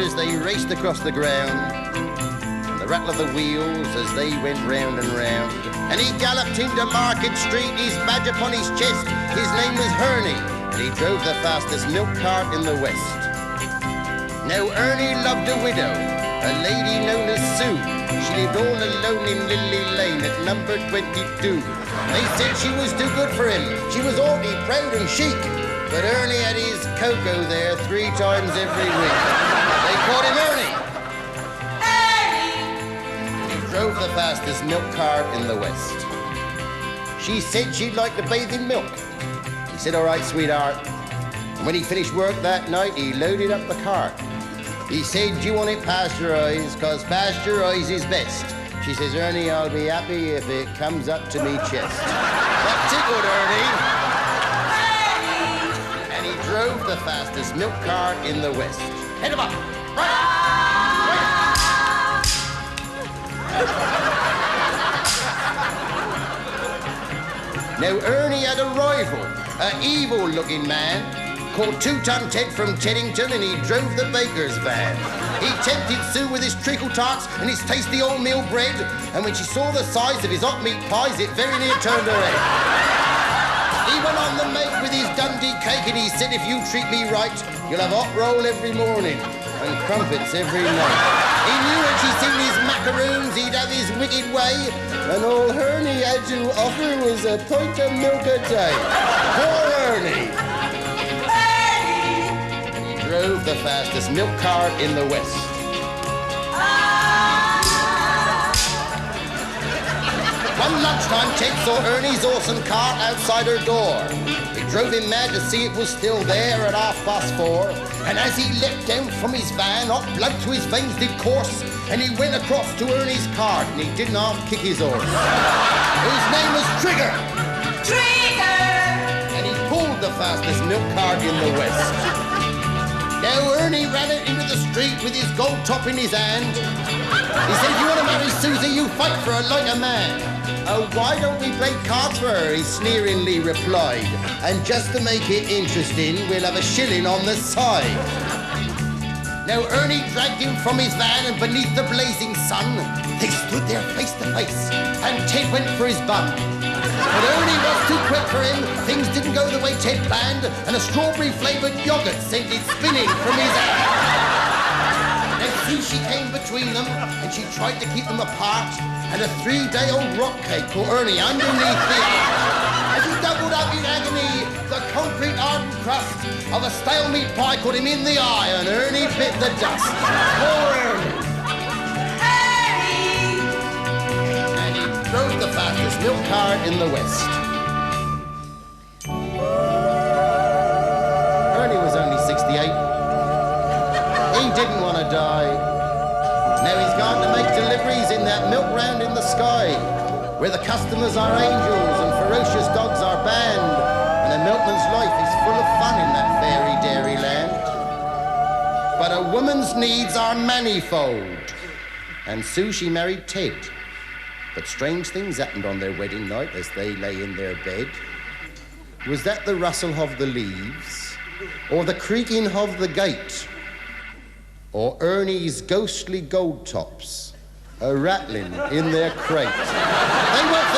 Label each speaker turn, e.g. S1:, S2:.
S1: as they raced across the ground, and the rattle of the wheels as they went round and round. And he galloped into Market Street, his badge upon his chest. His name was Ernie, and he drove the fastest milk cart in the West. Now Ernie loved a widow, a lady known as Sue. She lived all alone in Lily Lane at number 22. They said she was too good for him. She was haughty, proud and chic. But Ernie had his cocoa there 3 times every week. They called him Ernie. Ernie! He drove the fastest milk cart in the West. She said she'd like to bathe in milk. He said, all right, sweetheart. And when he finished work that night, he loaded up the cart. He said, do you want it pasteurized? Because pasteurized is best. She says, Ernie, I'll be happy if it comes up to me chest. That tickled Ernie. Drove the fastest milk cart in the West. Head him up. Right. Now, Ernie had a rival, an evil-looking man called Two-Ton Ted from Teddington, and he drove the baker's van. He tempted Sue with his treacle tarts and his tasty oatmeal bread, and when she saw the size of his hot meat pies, it very near turned her head. He went on the make with his Dundee cake, and he said, if you treat me right, you'll have hot roll every morning and crumpets every night. He knew when she seen his macaroons, he'd have his wicked way, and all Ernie had to offer was a pint of milk a day. Poor Ernie! Ernie! And he drove the fastest milk cart in the West. One lunchtime, Ted saw Ernie's awesome cart outside her door. It drove him mad to see it was still there at 4:30. And as he leapt down from his van, hot blood to his veins did course, and he went across to Ernie's cart, and he didn't half kick his horse. His name was Trigger. Trigger! And he pulled the fastest milk cart in the West. Now Ernie ran out into the street with his gold top in his hand. He said, if you want to marry Susie, you fight for her like a man. Oh, why don't we play cards for her, he sneeringly replied. And just to make it interesting, we'll have a shilling on the side. Now Ernie dragged him from his van, and beneath the blazing sun, they stood there face to face, and Ted went for his bun. But Ernie was too quick for him, things didn't go the way Ted planned, and a strawberry-flavoured yoghurt sent it spinning from his hand. Then Sushi came between them, and she tried to keep them apart, and a 3-day-old rock cake called Ernie underneath the arch. As he doubled up in agony, the concrete hardened crust of a stale meat pie caught him in the eye, and Ernie bit the dust. Poor Ernie! Ernie! And he drove the fastest milk cart in the West. Ernie was only 68. He didn't want to die. Now he's gone to make deliveries in that milk round in the sky, where the customers are angels and ferocious dogs are banned, and a milkman's life is full of fun in that fairy dairy land. But a woman's needs are manifold, and Sushi married Ted. But strange things happened on their wedding night as they lay in their bed. Was that the rustle of the leaves, or the creaking of the gate, or Ernie's ghostly gold tops a rattling in their crate? They weren't